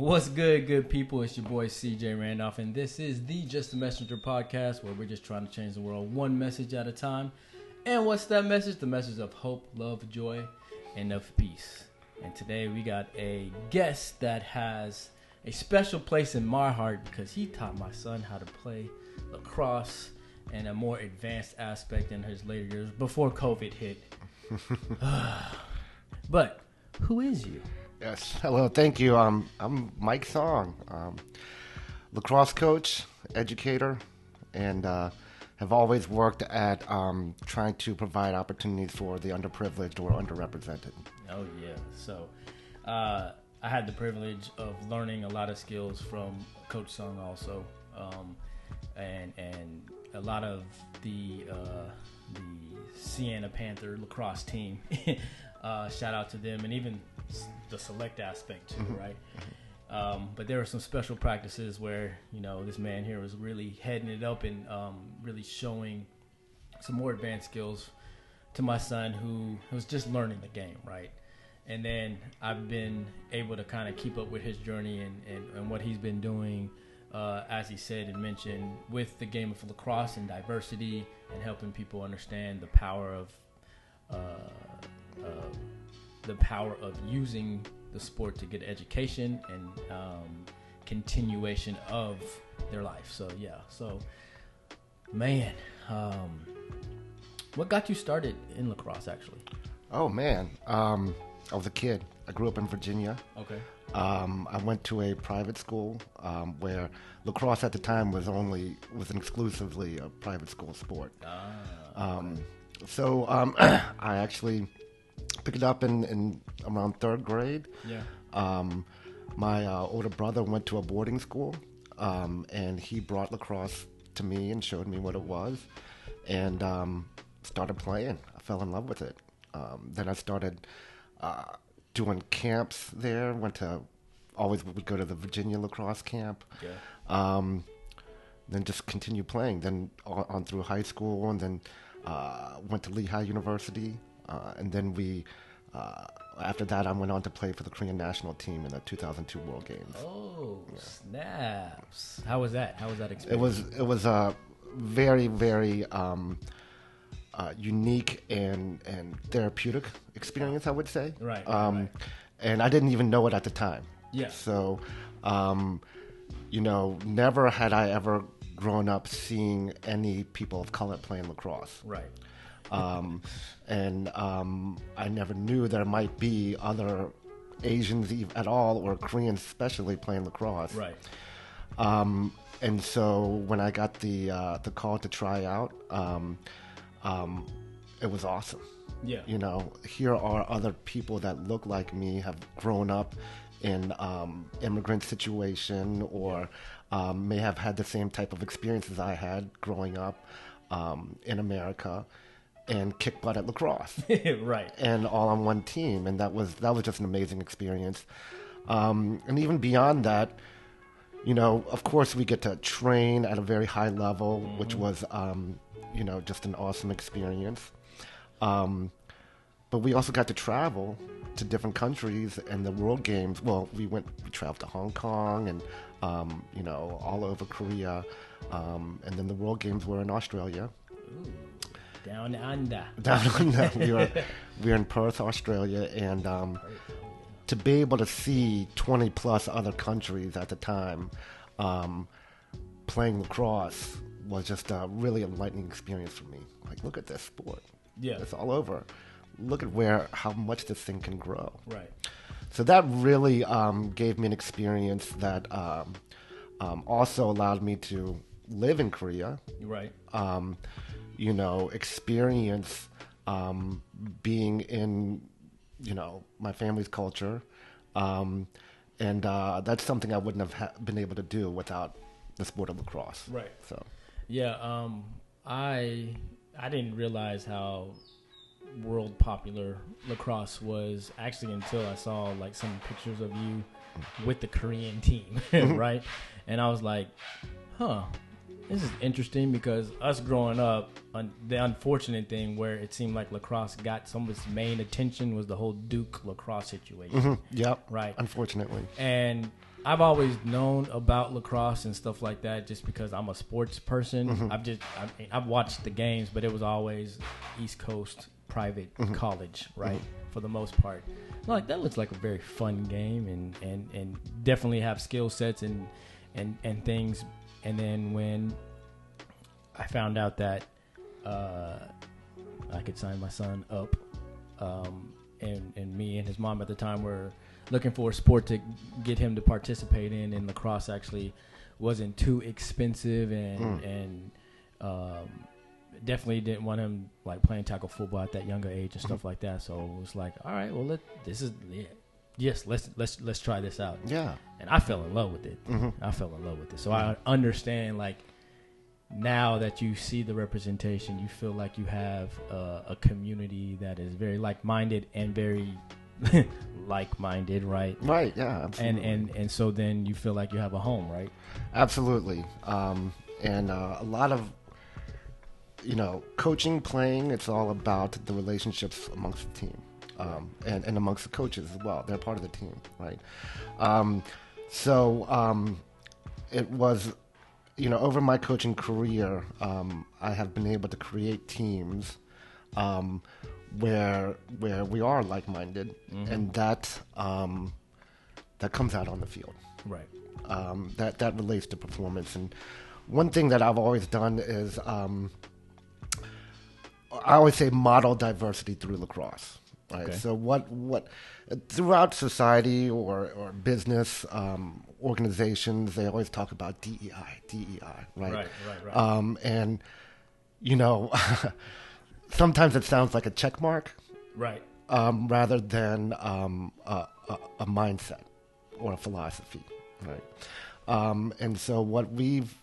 What's good people? It's your boy CJ Randolph, and this is the Just a Messenger podcast where we're just trying to change the world one message at a time. And what's that message? The message of hope, love, joy, and of peace. And today we got a guest that has a special place in my heart because he taught my son how to play lacrosse and a more advanced aspect in his later years before COVID hit. But who is you? Yes. Hello. Thank you. I'm Mike Song, lacrosse coach, educator, and have always worked at trying to provide opportunities for the underprivileged or underrepresented. Oh yeah. So I had the privilege of learning a lot of skills from Coach Sung also, and a lot of the Siena Panther lacrosse team. Shout out to them, and even the select aspect too, right? But there were some special practices where, you know, this man here was really heading it up and really showing some more advanced skills to my son who was just learning the game, right? And then I've been able to kind of keep up with his journey and what he's been doing, as he said and mentioned, with the game of lacrosse and diversity and helping people understand the power of using the sport to get education and continuation of their life. So yeah, man, what got you started in lacrosse actually? Oh man, I was a kid. I grew up in Virginia. Okay. I went to a private school where lacrosse at the time was exclusively a private school sport. So I actually picked it up in around third grade. Yeah. My older brother went to a boarding school, and he brought lacrosse to me and showed me what it was, and started playing. I fell in love with it. Then I started doing camps there. Would go to the Virginia lacrosse camp. Yeah. Then just continued playing. Then on through high school, and then went to Lehigh University. And then after that, I went on to play for the Korean national team in the 2002 World Games. Oh, yeah. Snaps! How was that? How was that experience? It was a very, very unique and therapeutic experience, I would say. Right. And I didn't even know it at the time. Yeah. So, never had I ever grown up seeing any people of color playing lacrosse. Right. I never knew there might be other Asians at all, or Koreans especially, playing lacrosse. Right. And so when I got the call to try out, it was awesome. Yeah. You know, here are other people that look like me, have grown up in immigrant situation, or may have had the same type of experiences I had growing up in America, and kick butt at lacrosse. Right. And all on one team, and that was just an amazing experience. And even beyond that, you know, of course we get to train at a very high level, which was just an awesome experience. But we also got to travel to different countries, and the World Games. Well, we traveled to Hong Kong and all over Korea, and then the World Games were in Australia. Ooh. Down under. Down under. We were in Perth, Australia, and to be able to see 20 plus other countries at the time playing lacrosse was just a really enlightening experience for me. Like, look at this sport. Yeah. It's all over. Look at how much this thing can grow. Right. So that really gave me an experience that also allowed me to live in Korea. Right. Experience being in, my family's culture. And that's something I wouldn't have been able to do without the sport of lacrosse. Right. So. Yeah. I didn't realize how world popular lacrosse was actually until I saw like some pictures of you with the Korean team, right? And I was like, this is interesting, because us growing up, the unfortunate thing where it seemed like lacrosse got some of its main attention was the whole Duke lacrosse situation. Yep. Right. Unfortunately. And I've always known about lacrosse and stuff like that, just because I'm a sports person. I've watched the games, but it was always East Coast private college, right? For the most part, like that looks like a very fun game, and definitely have skill sets and things. And then when I found out that I could sign my son up, and me and his mom at the time were looking for a sport to get him to participate in, and lacrosse actually wasn't too expensive, and definitely didn't want him like playing tackle football at that younger age and stuff like that. So it was like, all right, well, let's try this out. Yeah. And I fell in love with it. I fell in love with it. So I understand, like, now that you see the representation, you feel like you have a community that is very like-minded and very like-minded, right? Right. Yeah. Absolutely. And so then you feel like you have a home, right? Absolutely. And a lot of, coaching, playing, it's all about the relationships amongst the team, and amongst the coaches as well. They're part of the team, right? So it was, over my coaching career, I have been able to create teams where we are like-minded, and that comes out on the field. Right. That relates to performance. And one thing that I've always done is I always say model diversity through lacrosse. Right. Okay. So what throughout society or business organizations, they always talk about DEI, right? Right. And sometimes it sounds like a check mark, right? Rather than a mindset or a philosophy, right? And so what we've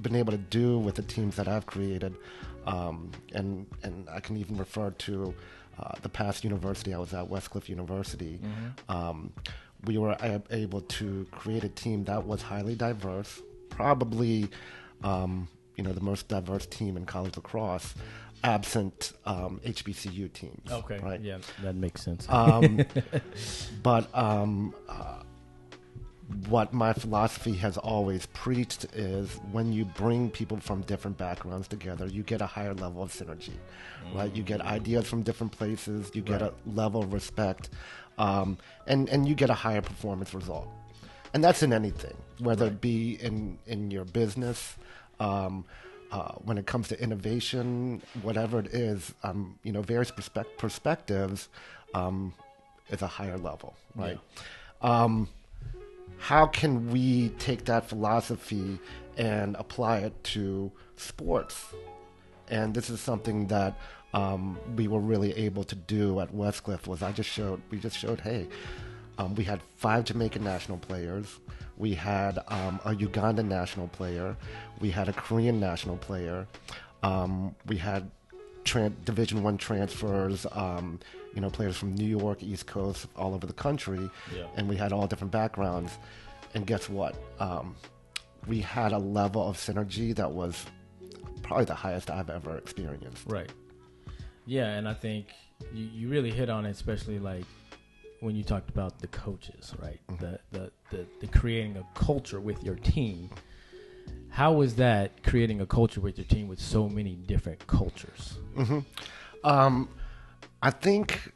been able to do with the teams that I've created, and I can even refer to the past university I was at, Westcliff University. We were able to create a team that was highly diverse, probably the most diverse team in college lacrosse, absent HBCU teams. Okay, right? Yeah, that makes sense. But what my philosophy has always preached is when you bring people from different backgrounds together, you get a higher level of synergy, right? You get ideas from different places, you get a level of respect, and you get a higher performance result. And that's in anything, whether it be in your business, when it comes to innovation, whatever it is, various perspectives is a higher level, right? Yeah. How can we take that philosophy and apply it to sports? And this is something that we were really able to do at Westcliff. We just showed, hey, we had 5 Jamaican national players. We had a Ugandan national player. We had a Korean national player. We had Division I transfers, players from New York, East Coast, all over the country, and we had all different backgrounds. And guess what? We had a level of synergy that was probably the highest I've ever experienced. Right. Yeah, and I think you really hit on it, especially like when you talked about the coaches, right? The creating a culture with your team. How was that, creating a culture with your team with so many different cultures? I think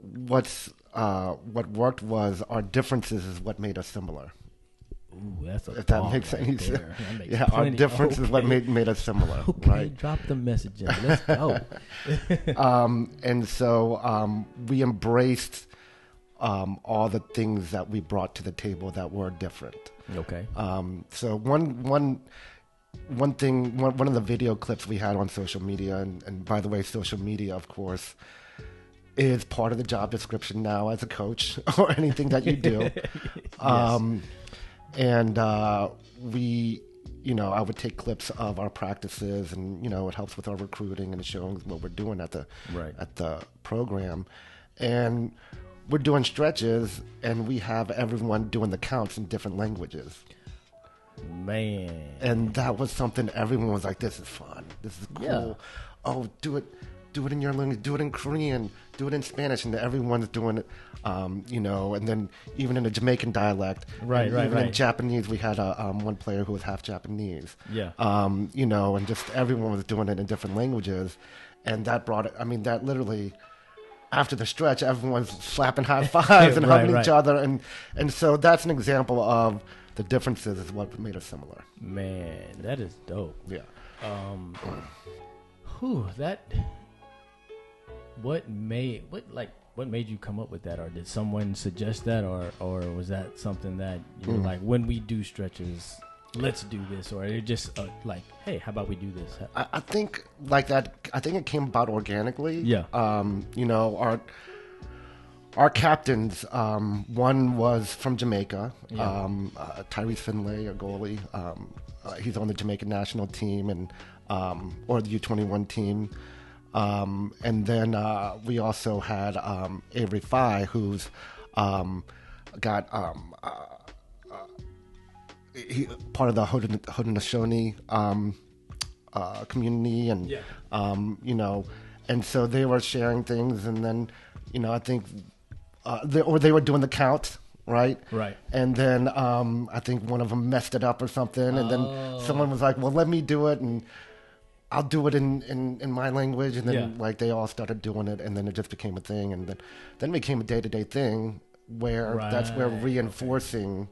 what worked was our differences is what made us similar. Ooh, that's a if that makes any sense. Yeah, our difference is what made us similar. Okay, right? Drop the messages. Let's go. And so we embraced all the things that we brought to the table that were different. Okay. So one of the video clips we had on social media, and by the way, social media, of course, is part of the job description now as a coach or anything that you do. Yes. And we, I would take clips of our practices, and it helps with our recruiting and showing what we're doing at the program. And we're doing stretches, and we have everyone doing the counts in different languages. Man. And that was something everyone was like, this is fun. This is cool. Yeah. Oh, do do it in your language, do it in Korean, do it in Spanish, and everyone's doing it, you know, and then even in a Jamaican dialect. Right. Even in Japanese, we had one player who was half Japanese. Yeah. You know, and just everyone was doing it in different languages. And that brought it, I mean, that literally, after the stretch, everyone's slapping high fives and hugging each other. And so that's an example of the differences is what made us similar. Man, that is dope. Yeah. What made you come up with that, or did someone suggest that, or was that something that you were like, when we do stretches, let's do this, or it just like, hey, how about we do this? I think like that. I think it came about organically. Yeah. You know, our captains, one was from Jamaica, Tyrese Finlay, a goalie. He's on the Jamaican national team and or the U21 team. And then we also had Avery Fye, who's got he part of the Haudenosaunee community, and you know, and so they were sharing things, and then you know I think they were doing the count. Right. And then I think one of them messed it up or something, and then someone was like, "Well, let me do it," and I'll do it in my language, and then like they all started doing it, and then it just became a thing, and then it became a day-to-day thing where that's where reinforcing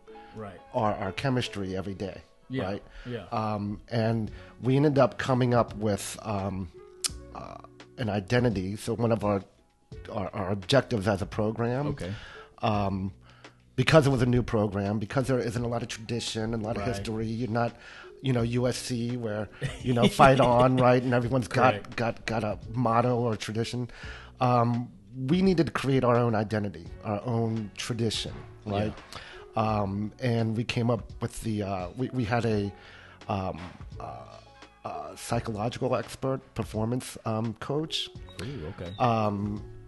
our chemistry every day. Right. Yeah. And we ended up coming up with an identity. So one of our objectives as a program. Because it was a new program, because there isn't a lot of tradition and a lot of history, you're not, you know, USC where, you know, fight on, right, and everyone's got a motto or tradition. We needed to create our own identity, our own tradition, right? And we came up with the we had a psychological expert, performance coach. Ooh, okay.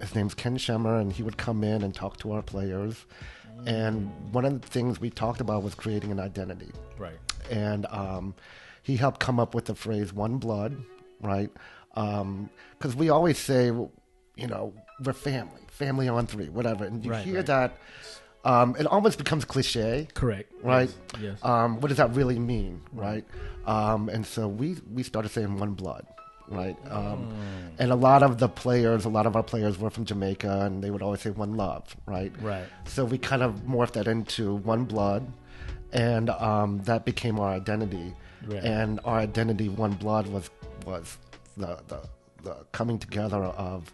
His name's Ken Shemmer, and he would come in and talk to our players. And one of the things we talked about was creating an identity. Right. And he helped come up with the phrase "one blood," right? Because we always say, you know, we're family on three, whatever. And you hear that, it almost becomes cliche. Correct. Right? Yes. What does that really mean, right? And so we started saying "one blood." Right. And a lot of our players were from Jamaica, and they would always say "one love," right? Right. So we kind of morphed that into "one blood," and that became our identity. Right. And our identity, "one blood," was the coming together of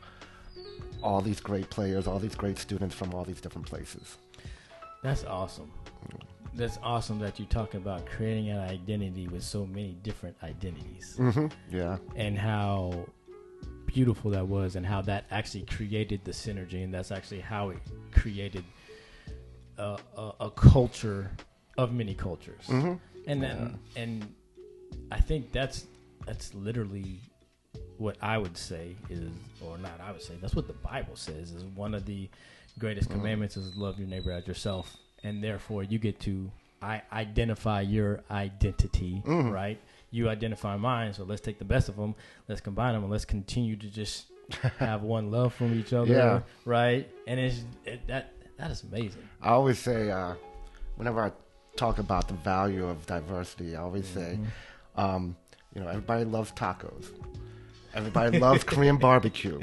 all these great players, all these great students from all these different places. That's awesome. That's awesome that you talk about creating an identity with so many different identities. Mm-hmm. Yeah. And how beautiful that was, and how that actually created the synergy, and that's actually how it created a culture of many cultures. Mm-hmm. And then, and I think that's literally what I would say is, or not I would say, that's what the Bible says is one of the greatest commandments is love your neighbor as yourself. And therefore, you get to identify your identity, right? You identify mine, so let's take the best of them, let's combine them, and let's continue to just have one love from each other, right? And that is amazing. I always say, whenever I talk about the value of diversity, I always say, you know, everybody loves tacos. Everybody loves Korean barbecue.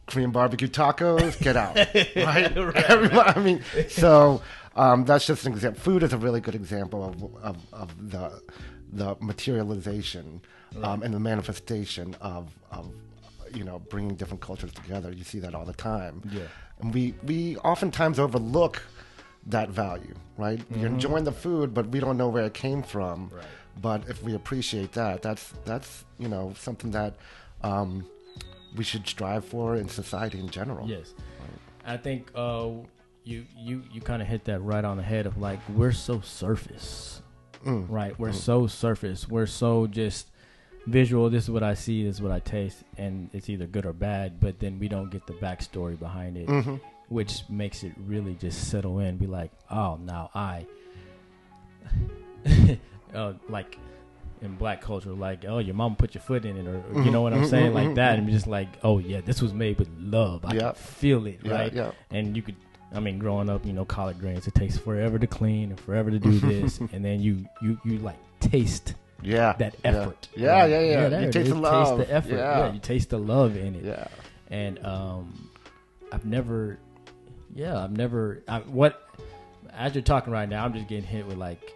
Korean barbecue tacos, get out, right? Everybody, I mean, so that's just an example. Food is a really good example of the materialization and the manifestation of you know, bringing different cultures together. You see that all the time. Yeah. And we oftentimes overlook that value, right? Mm-hmm. We're enjoying the food, but we don't know where it came from. Right. But if we appreciate that, that's you know, something that we should strive for in society in general. Yes. I think you kind of hit that right on the head of like, we're so surface, right? We're so surface. We're so just visual. This is what I see, this is what I taste, and it's either good or bad, but then we don't get the backstory behind it, which makes it really just settle in, be like, oh, now I like in black culture, like, oh, your mama put your foot in it, or you know what I'm saying, like that, and just like, oh yeah, this was made with love. I can feel it, right? Yeah. And you could, I mean, growing up, collard greens, it takes forever to clean and forever to do this, and then you like taste that effort. Yeah. You taste the love. Taste the effort. Yeah. You taste the love in it. Yeah. And as you're talking right now, I'm just getting hit with like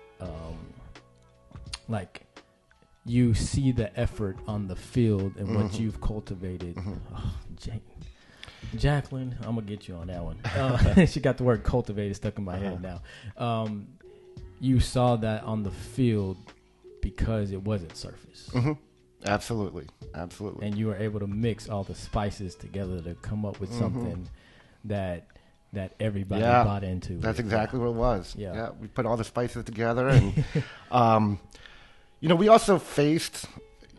you see the effort on the field and what you've cultivated. Oh, Jacqueline, I'm gonna get you on that one. She got the word cultivated stuck in my head now. You saw that on the field because it wasn't surface. Absolutely. And you were able to mix all the spices together to come up with something that everybody bought into. That's exactly what it was. Yeah. We put all the spices together, and we also faced,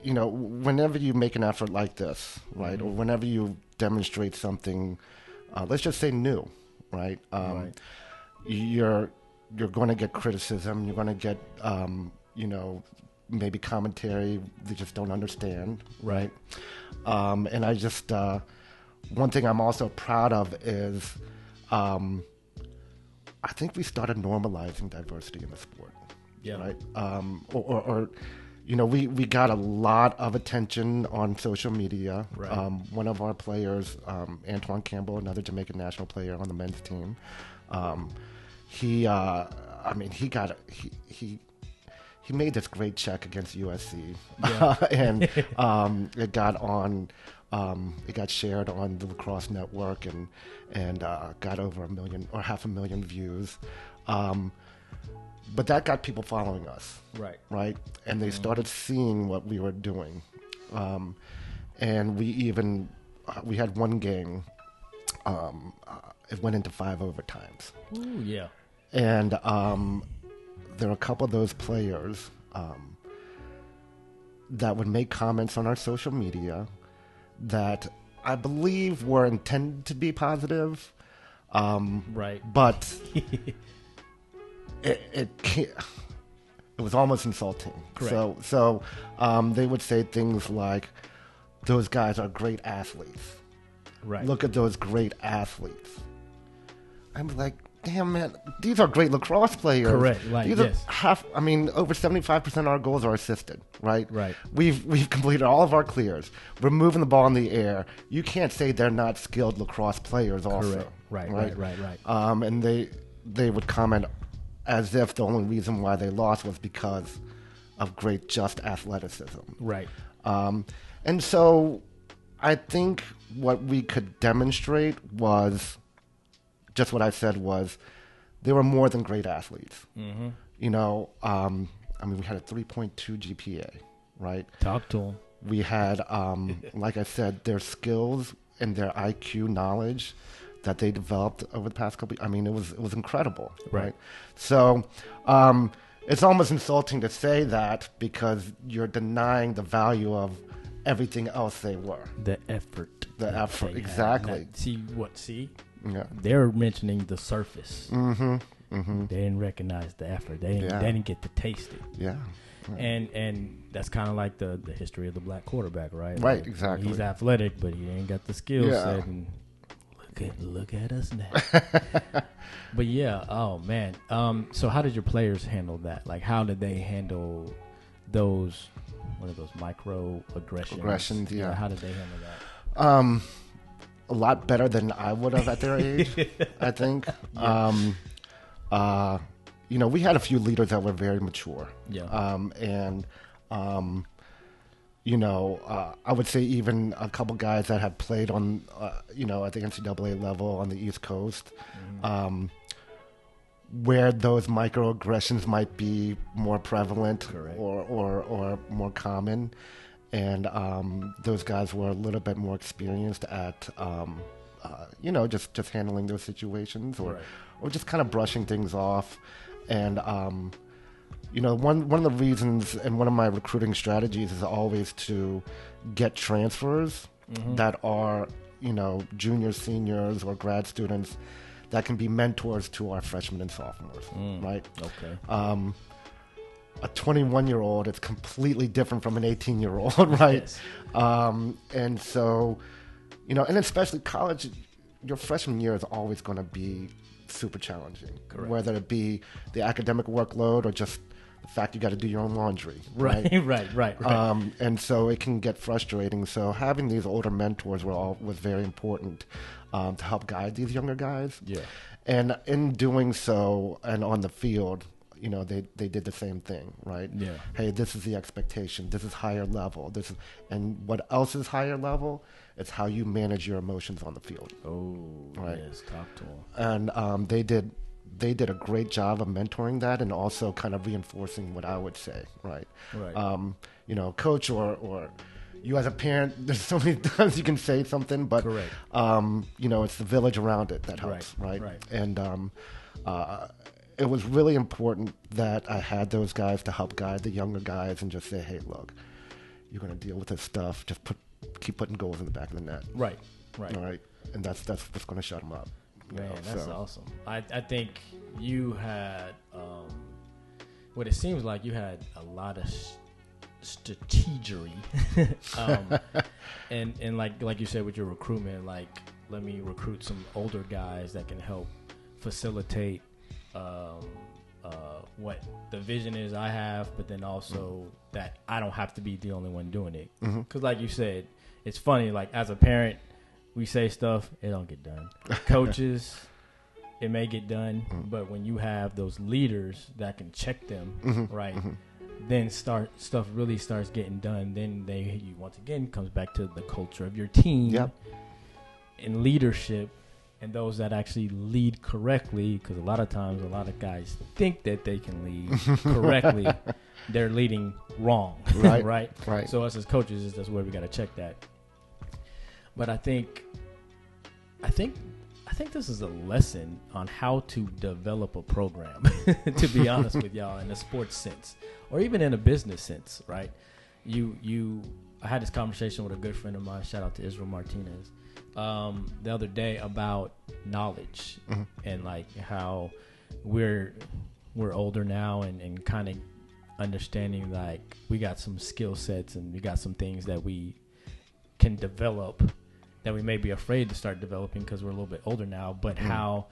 whenever you make an effort like this, right, or whenever you demonstrate something, let's just say new, right? You're going to get criticism. You're going to get, maybe commentary they just don't understand, right? And I just one thing I'm also proud of is I think we started normalizing diversity in the sport. Yeah. Right. We got a lot of attention on social media. Right. One of our players, Antoine Campbell, another Jamaican national player on the men's team, he made this great check against USC, and it got shared on the Lacrosse Network and got over 1 million or 500,000 views. But that got people following us, right, and they started seeing what we were doing, and we had one game. It went into 5 overtimes. Ooh, yeah, and there were a couple of those players that would make comments on our social media that I believe were intended to be positive, right? But it was almost insulting. Correct. So they would say things like, "Those guys are great athletes. Right. Look at those great athletes." I'm like, damn, man, these are great lacrosse players. Correct. Like, these are over 75% of our goals are assisted, right? Right. We've completed all of our clears. We're moving the ball in the air. You can't say they're not skilled lacrosse players also. Correct. Right. And they would comment as if the only reason why they lost was because of great just athleticism. Right. And so I think what we could demonstrate was just what I said was they were more than great athletes. Mm-hmm. We had a 3.2 GPA, right? Talk to them. We had, like I said, their skills and their IQ knowledge that they developed over the past couple. It was incredible, right? So it's almost insulting to say that because you're denying the value of everything else they were. The effort. Exactly. See? Yeah. They're mentioning the surface. Mm-hmm. Mm-hmm. They didn't recognize the effort. They didn't get to taste it. Yeah. And that's kind of like the history of the black quarterback, right? Right, like, exactly. He's athletic, but he ain't got the skill set. And look at us now. But yeah, oh man. So how did your players handle that? Like, how did they handle those? What are those microaggressions? Aggressions, yeah. How did they handle that? A lot better than I would have at their age, I think. Yeah. We had a few leaders that were very mature. Yeah. I would say even a couple guys that had played on, at the NCAA level on the East Coast, where those microaggressions might be more prevalent or more common. And those guys were a little bit more experienced at, just handling those situations or just kind of brushing things off. And, one of the reasons and one of my recruiting strategies is always to get transfers that are, juniors, seniors, or grad students that can be mentors to our freshmen and sophomores, right? Okay. a 21-year-old is completely different from an 18-year-old, right? Yes. And so, and especially college, your freshman year is always going to be super challenging. Correct. Whether it be the academic workload or just the fact you got to do your own laundry. Right. Right. And so it can get frustrating. So having these older mentors was very important to help guide these younger guys. Yeah. And in doing so, and on the field, they did the same thing, right? Yeah. Hey, this is the expectation. This is higher level. And what else is higher level? It's how you manage your emotions on the field. Oh, right. Yes, talk to them. And they did a great job of mentoring that, and also kind of reinforcing what I would say, right? Right. Coach or you as a parent, there's so many times you can say something, but Correct. It's the village around it that helps, right? And it was really important that I had those guys to help guide the younger guys and just say, hey, look, you're going to deal with this stuff. Just keep putting goals in the back of the net. Right. All right. And that's what's going to shut them up. Man, that's awesome. I think you had, what it seems like you had a lot of strategery. And like you said with your recruitment, like, let me recruit some older guys that can help facilitate what the vision is I have, but then also that I don't have to be the only one doing it. Because like you said, it's funny, like as a parent, we say stuff, it don't get done. Coaches, it may get done, but when you have those leaders that can check them, right, then stuff really starts getting done. Then you once again comes back to the culture of your team and leadership, and those that actually lead correctly, because a lot of times a lot of guys think that they can lead correctly. They're leading wrong. Right. Right. So us as coaches, that's where we got to check that. But I think this is a lesson on how to develop a program, to be honest with y'all, in a sports sense or even in a business sense, right? I had this conversation with a good friend of mine, shout out to Israel Martinez, the other day about knowledge and like how we're older now and kind of understanding like we got some skill sets and we got some things that we can develop that we may be afraid to start developing because we're a little bit older now, but how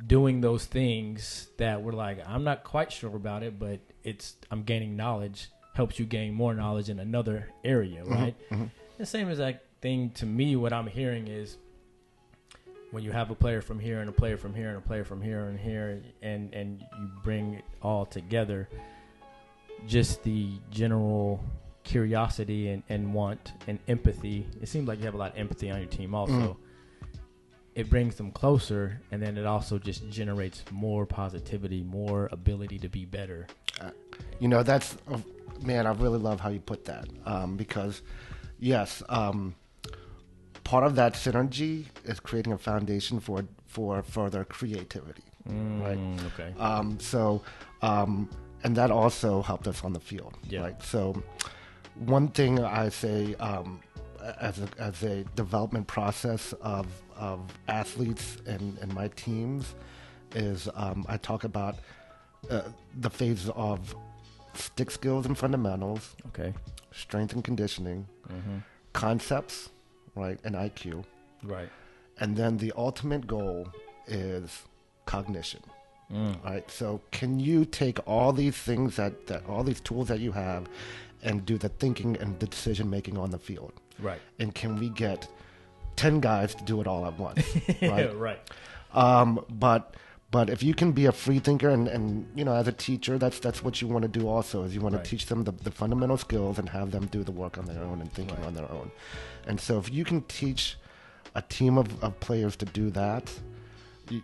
doing those things that we're like, I'm not quite sure about it, but I'm gaining knowledge, helps you gain more knowledge in another area, right? The same exact thing to me, what I'm hearing is when you have a player from here and a player from here and a player from here and here, and you bring it all together, just the general curiosity and want and empathy. It seems like you have a lot of empathy on your team also. It brings them closer, and then it also just generates more positivity, more ability to be better. That's man, I really love how you put that, because yes, part of that synergy is creating a foundation for further creativity, right? Okay. And that also helped us on the field, right? So one thing I say as a development process of athletes and my teams is I talk about the phases of stick skills and fundamentals, strength and conditioning, concepts, right, and IQ, right, and then the ultimate goal is cognition. Right. So can you take all these things that all these tools that you have and do the thinking and the decision making on the field? Right. And can we get 10 guys to do it all at once? Right. Right. But if you can be a free thinker and as a teacher, that's what you want to do also, is you want to teach them the fundamental skills and have them do the work on their own and thinking on their own. And so if you can teach a team of players to do that,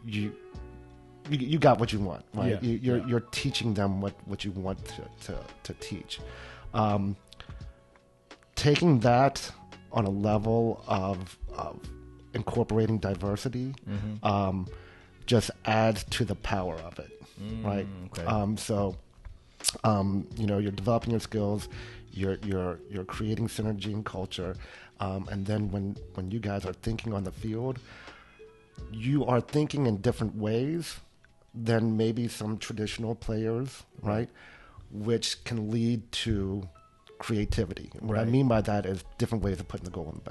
you got what you want, right? You're teaching them what you want to teach. Taking that on a level of incorporating diversity just adds to the power of it, right? Okay. So you're developing your skills, you're creating synergy and culture, and then when you guys are thinking on the field, you are thinking in different ways than maybe some traditional players, right? which can lead to creativity. And what I Right. mean by that is different ways of putting the goal in the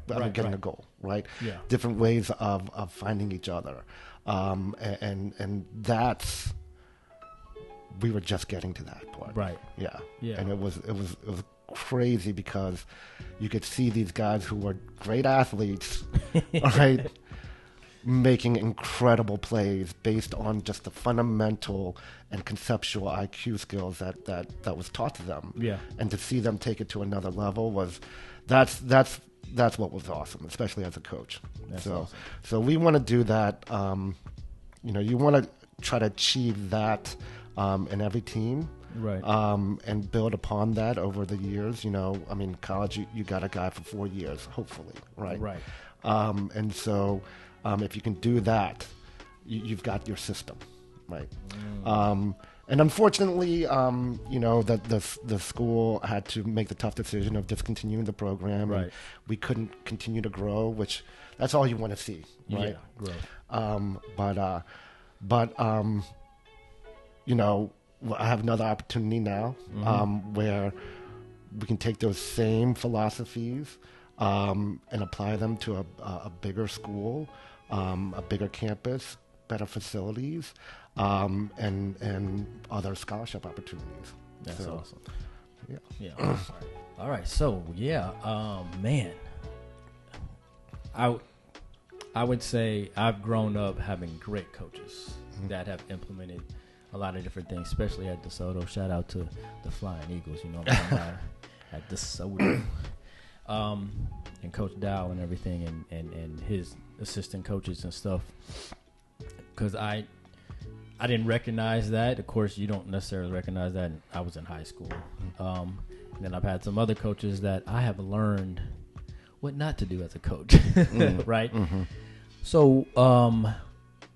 bag. Getting a goal, right? Yeah. Different ways of finding each other. And that's, we were just getting to that part. Right. Yeah. Yeah. And it was crazy because you could see these guys who were great athletes, right, making incredible plays based on just the fundamental and conceptual IQ skills that was taught to them. Yeah. And to see them take it to another level that's what was awesome, especially as a coach. That's so awesome. so we want to do that. You want to try to achieve that in every team. Right. And build upon that over the years. I mean, college, you got a guy for 4 years, hopefully, right? Right. And so if you can do that, you've got your system, right? And unfortunately, the school had to make the tough decision of discontinuing the program. Right. And we couldn't continue to grow, which that's all you want to see, right? Yeah, growth. I have another opportunity now where we can take those same philosophies and apply them to a bigger school, a bigger campus, better facilities, and other scholarship opportunities. That's awesome. Yeah. Yeah. All right. So man, I would say I've grown up having great coaches that have implemented a lot of different things, especially at DeSoto. Shout out to the Flying Eagles, at DeSoto. And Coach Dow and everything, and his assistant coaches and stuff. Because I didn't recognize that. Of course, you don't necessarily recognize that. I was in high school. And then I've had some other coaches that I have learned what not to do as a coach, right? Mm-hmm. So,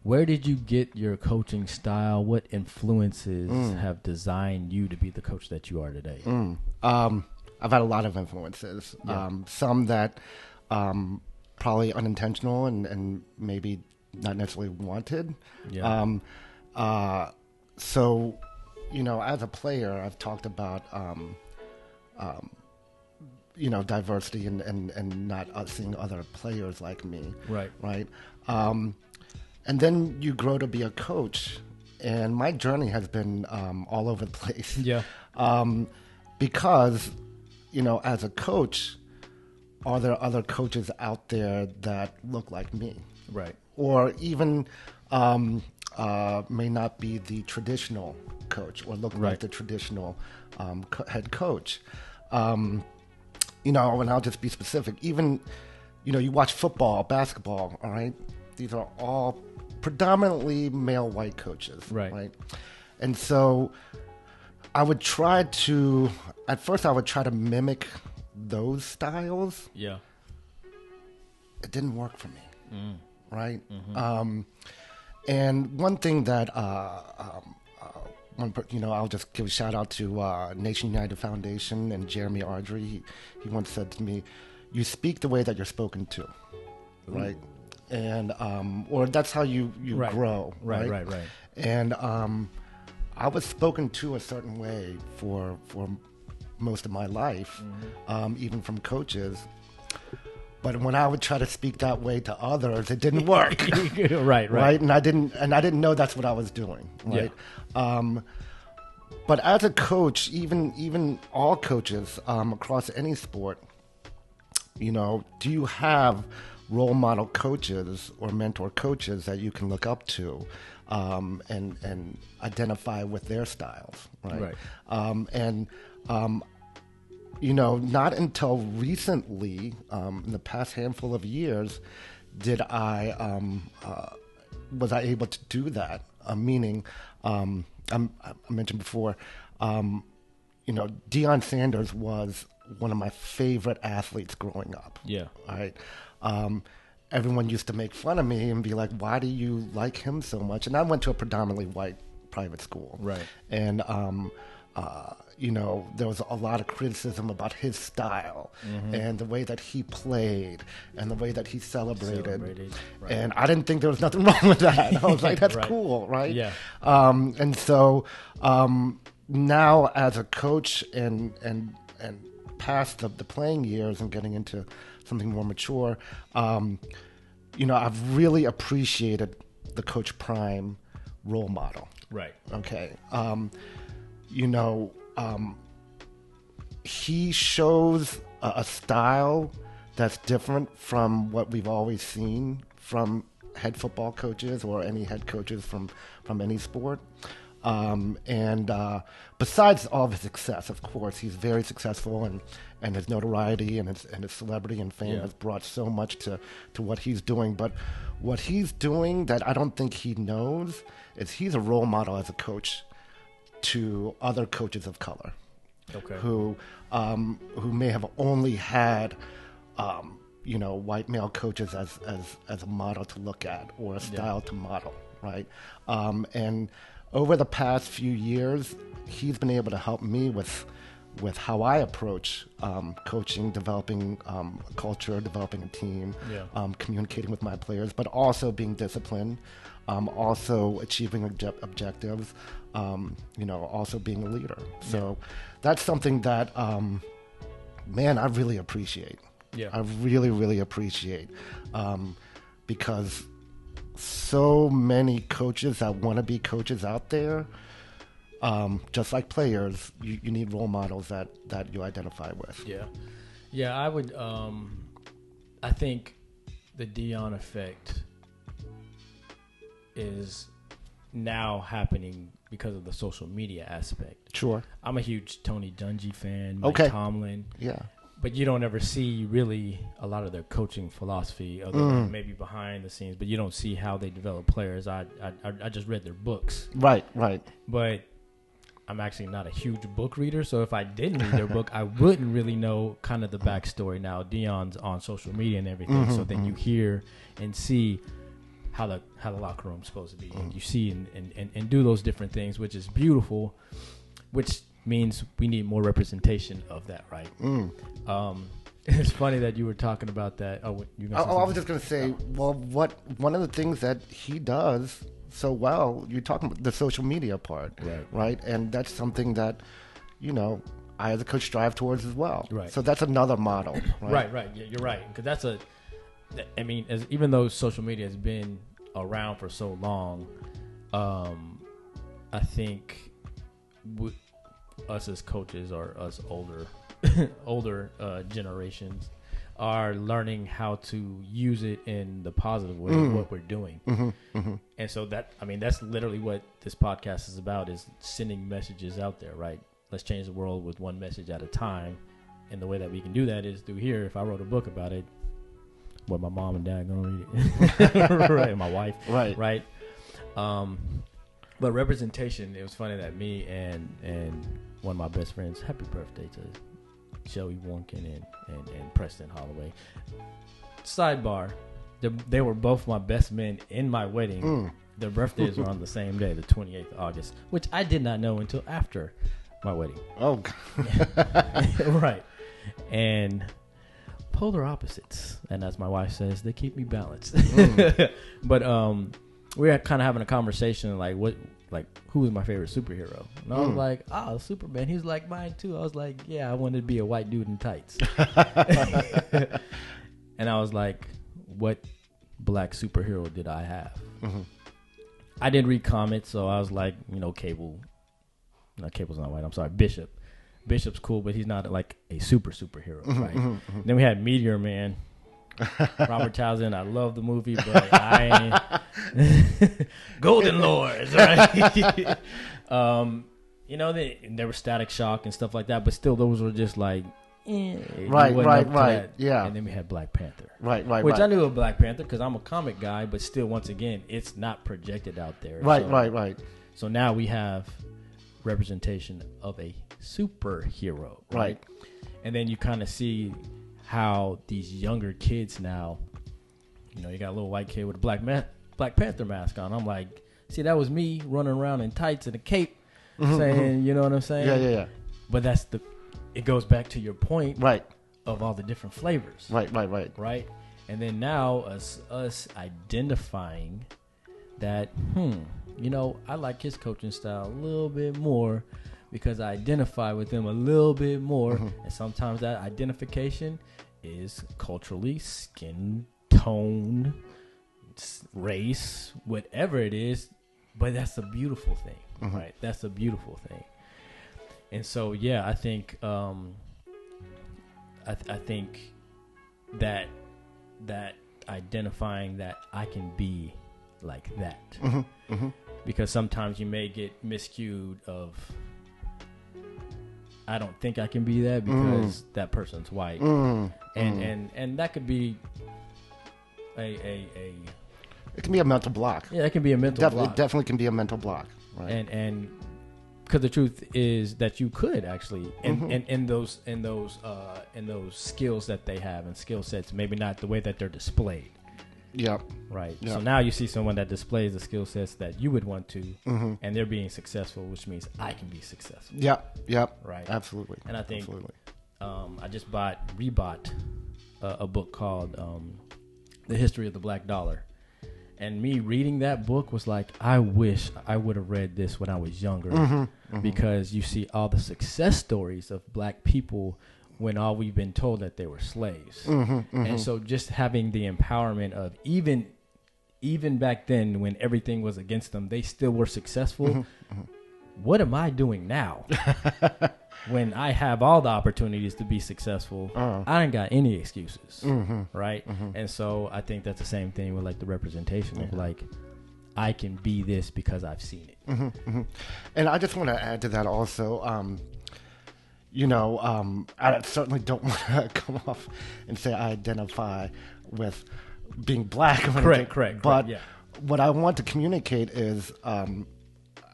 where did you get your coaching style? What influences have designed you to be the coach that you are today? I've had a lot of influences. Yeah. Some that probably unintentional and maybe not necessarily wanted. Yeah. So, as a player, I've talked about, diversity and not seeing other players like me. Right. Right. And then you grow to be a coach, and my journey has been all over the place. Yeah. Because, as a coach, are there other coaches out there that look like me? Right. Or even may not be the traditional coach or look like the traditional head coach. And I'll just be specific. Even, you watch football, basketball, all right? These are all predominantly male white coaches. Right. And so I would try to mimic those styles. Yeah. It didn't work for me. Right. Mm-hmm. And one thing that, I'll just give a shout out to Nation United Foundation and Jeremy Ardrey. He once said to me, "You speak the way that you're spoken to." Ooh. Right. And or that's how you grow. Right. And I was spoken to a certain way for most of my life, even from coaches. But when I would try to speak that way to others, it didn't work. Right. And I didn't know that's what I was doing. Right. Yeah. But as a coach, even all coaches across any sport, do you have role model coaches or mentor coaches that you can look up to and identify with their styles, right? Not until recently, in the past handful of years, was I able to do that. Meaning, I mentioned before, Deion Sanders was one of my favorite athletes growing up. Yeah. All right. Everyone used to make fun of me and be like, "Why do you like him so much?" And I went to a predominantly white private school. Right. And, there was a lot of criticism about his style and the way that he played and the way that he celebrated. Right. And I didn't think there was nothing wrong with that. I was like, that's cool, right? Yeah. And so now as a coach and past the playing years and getting into something more mature, I've really appreciated the Coach Prime role model. Right. Okay. He shows a style that's different from what we've always seen from head football coaches or any head coaches from any sport. Besides all of his success, of course, he's very successful, and his notoriety and his celebrity and fame has brought so much to what he's doing. But what he's doing that I don't think he knows is he's a role model as a coach to other coaches of color, who may have only had white male coaches as a model to look at or a style to model, right? And over the past few years, he's been able to help me with how I approach coaching, developing a culture, developing a team, communicating with my players, but also being disciplined, also achieving objectives, also being a leader. So that's something that, I really appreciate. Yeah, I really, really appreciate because so many coaches that want to be coaches out there, just like players, you need role models that you identify with. Yeah, I would. I think the Dion Effect is now happening because of the social media aspect. Sure. I'm a huge Tony Dungy fan, Mike Tomlin. Yeah. But you don't ever see really a lot of their coaching philosophy, other than maybe behind the scenes. But you don't see how they develop players. I just read their books. Right. But I'm actually not a huge book reader, so if I didn't read their book, I wouldn't really know kind of the backstory. Now Dion's on social media and everything, so then you hear and see how the locker room's supposed to be, and you see and do those different things, which is beautiful, which means we need more representation of that, right? It's funny that you were talking about that. I was just going to say, one of the things that he does so well, you're talking about the social media part, right? And that's something that, I as a coach strive towards as well. Right. So that's another model. Right. Right. Yeah, you're right. Because even though social media has been around for so long, I think us as coaches or us older generations are learning how to use it in the positive way of what we're doing. And so that's literally what this podcast is about, is sending messages out there, right? Let's change the world with one message at a time. And the way that we can do that is through here. If I wrote a book about it, what, my mom and dad gonna read it? Right, and my wife. Right. But representation, it was funny that me and one of my best friends, happy birthday to Joey Warnkin and Preston Holloway. Sidebar, they were both my best men in my wedding. Their birthdays were on the same day, the 28th of August, which I did not know until after my wedding. Oh, right. And polar opposites, and as my wife says, they keep me balanced. But we were kind of having a conversation, who is my favorite superhero? And I was like, Superman. He's like, mine too. I was like, yeah, I wanted to be a white dude in tights. And I was like, what black superhero did I have? I didn't read comics, so I was like, Cable. No, Cable's not white. I'm sorry, Bishop. Bishop's cool, but he's not like a superhero, right? Then we had Meteor Man. Robert Townsend, I love the movie, but I ain't Golden Lords, right? There was Static Shock and stuff like that, but still those were just like right, yeah. And then we had Black Panther, right, which I knew of Black Panther because I'm a comic guy, but still, once again, it's not projected out there, right. So now we have representation of a superhero, right? And then you kind of see how these younger kids now, you got a little white kid with a Black Panther mask on. I'm like, see, that was me running around in tights and a cape, saying, you know what I'm saying? Yeah. But it goes back to your point, right, of all the different flavors, right. And then now us identifying that, I like his coaching style a little bit more, because I identify with them a little bit more. And sometimes that identification is culturally, skin tone, race, whatever it is. But that's a beautiful thing, right? That's a beautiful thing. And so, yeah, I think I think that identifying that I can be like that, because sometimes you may get miscued of, I don't think I can be that because that person's white, and that could be it can be a mental block. Yeah, it can be a mental block. It definitely can be a mental block, right? And because the truth is that you could actually, in those skills that they have and skill sets, maybe not the way that they're displayed. Yeah. Right. Yep. So now you see someone that displays the skill sets that you would want to, and they're being successful, which means I can be successful. Yep. Yep. Right. Absolutely. And I think I just rebought a book called The History of the Black Dollar. And me reading that book was like, I wish I would have read this when I was younger, because you see all the success stories of black people when all we've been told that they were slaves. And so just having the empowerment of even back then when everything was against them, they still were successful. What am I doing now? When I have all the opportunities to be successful, I ain't got any excuses, right? And so I think that's the same thing with like the representation of like, I can be this because I've seen it. And I just want to add to that also, I certainly don't want to come off and say I identify with being black. Or anything, correct. But yeah. What I want to communicate is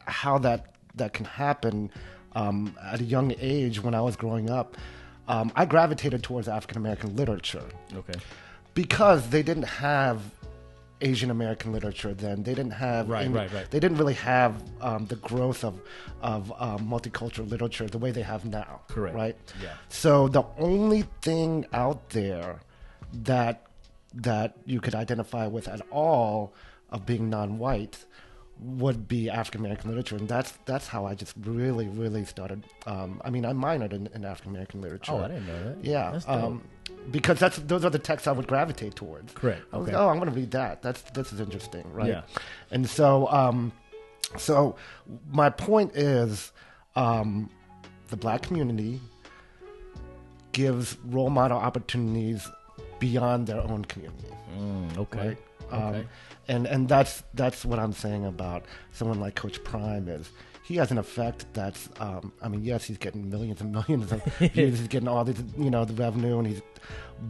how that can happen. At a young age, when I was growing up, I gravitated towards African American literature. Okay. Because they didn't have Asian American literature then. They didn't have right. They didn't really have the growth of multicultural literature the way they have now. Correct. Right. Yeah. So the only thing out there that you could identify with at all of being non-white would be African American literature, and that's how I just really started. I minored in African American literature. Oh, I didn't know that. Yeah, that's dope. Because those are the texts I would gravitate towards. Correct. I was Okay. like, I'm going to read that. This is interesting, right? Yeah. And so, so my point is, the black community gives role model opportunities beyond their own community. Okay. Right? Okay. And that's what I'm saying about someone like Coach Prime is he has an effect that's yes, he's getting millions and millions of views, he's getting all this, the revenue, and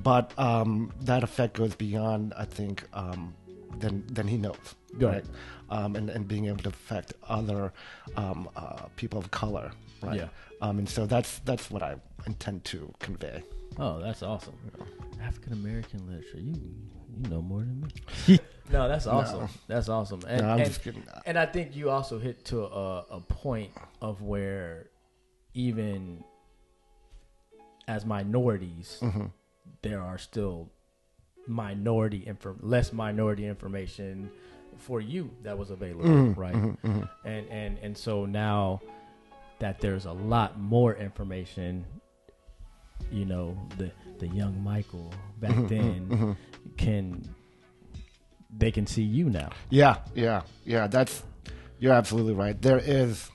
but that effect goes beyond, I think, than he knows, right? And being able to affect other people of color, right? Yeah. And so that's what I intend to convey. Oh, that's awesome. African American literature. You know more than me. No, that's awesome. No. That's awesome. I'm just kidding. And I think you also hit to a point of where even as minorities, there are still less minority information for you that was available, right? And so now that there's a lot more information, the young Michael back then they can see you now. Yeah. You're absolutely right. There's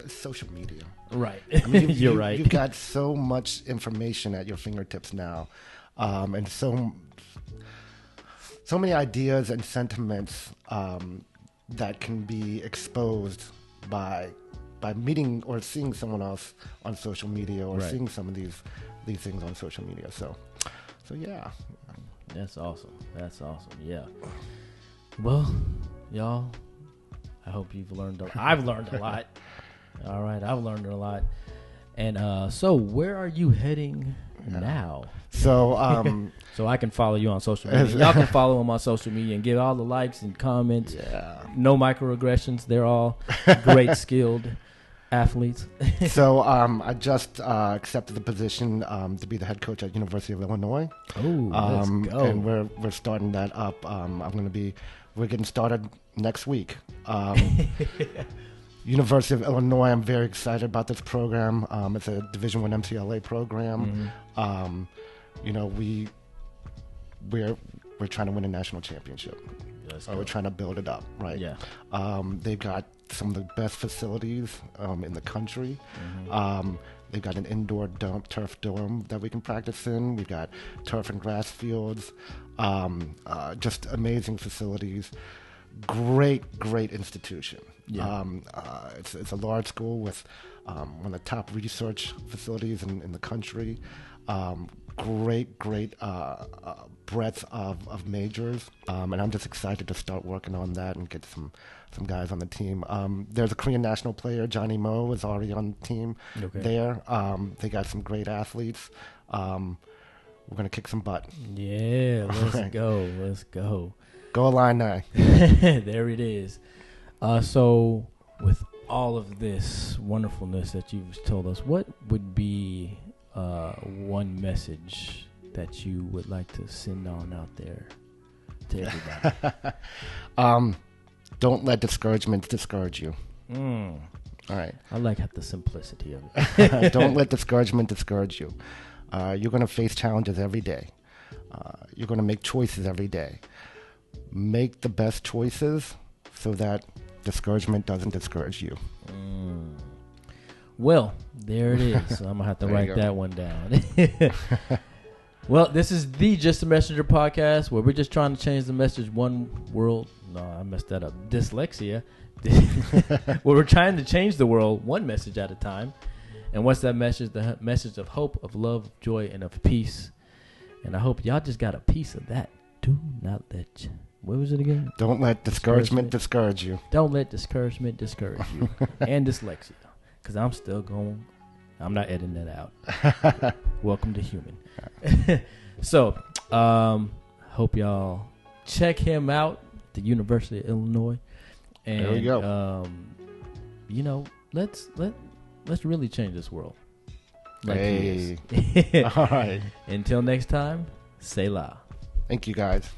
social media. Right. You're right. You've got so much information at your fingertips now, and so many ideas and sentiments that can be exposed by meeting or seeing someone else on social media or seeing some of these things on social media. So yeah. That's awesome. Yeah. Well, y'all, I hope you've learned. I've learned a lot. All right, I've learned a lot. And so, where are you heading now? So, so I can follow you on social media. Y'all can follow him on social media and give all the likes and comments. Yeah. No microaggressions. They're all great, skilled athletes. So I just accepted the position to be the head coach at University of Illinois. Oh, let's go. And we're starting that up. We're getting started next week. University of Illinois, I'm very excited about this program. It's a Division I MCLA program. You know, we're trying to win a national championship. We're trying to build it up, right? Yeah. They've got some of the best facilities in the country. They've got an indoor turf dome that we can practice in. We've got turf and grass fields. Just amazing facilities. Great institution. Yeah. It's a large school with one of the top research facilities in the country. Great breadth of majors, and I'm just excited to start working on that and get some guys on the team. There's a Korean national player, Johnny Mo, is already on the team there. They got some great athletes. We're going to kick some butt. Yeah, let's go. Go Illini. There it is. So with all of this wonderfulness that you've told us, what would be one message that you would like to send on out there to everybody? Don't let discouragement discourage you. All right. I like the simplicity of it. Don't let discouragement discourage you. You're going to face challenges every day. You're going to make choices every day. Make the best choices so that discouragement doesn't discourage you. Well, there it is. So I'm going to have to write that one down. Well, this is the Just a Messenger podcast where we're just trying to change the message one world. No, I messed that up. Dyslexia. Where we're trying to change the world one message at a time. And what's that message? The message of hope, of love, of joy, and of peace. And I hope y'all just got a piece of that. Do not let... What was it again? Don't let discouragement discourage you. Don't let discouragement discourage you. And dyslexia. Because I'm still going... I'm not editing that out. Welcome to human. So, hope y'all check him out at the University of Illinois. And, there we go. You know, let's really change this world. Like hey. All right. Until next time, say la. Thank you, guys.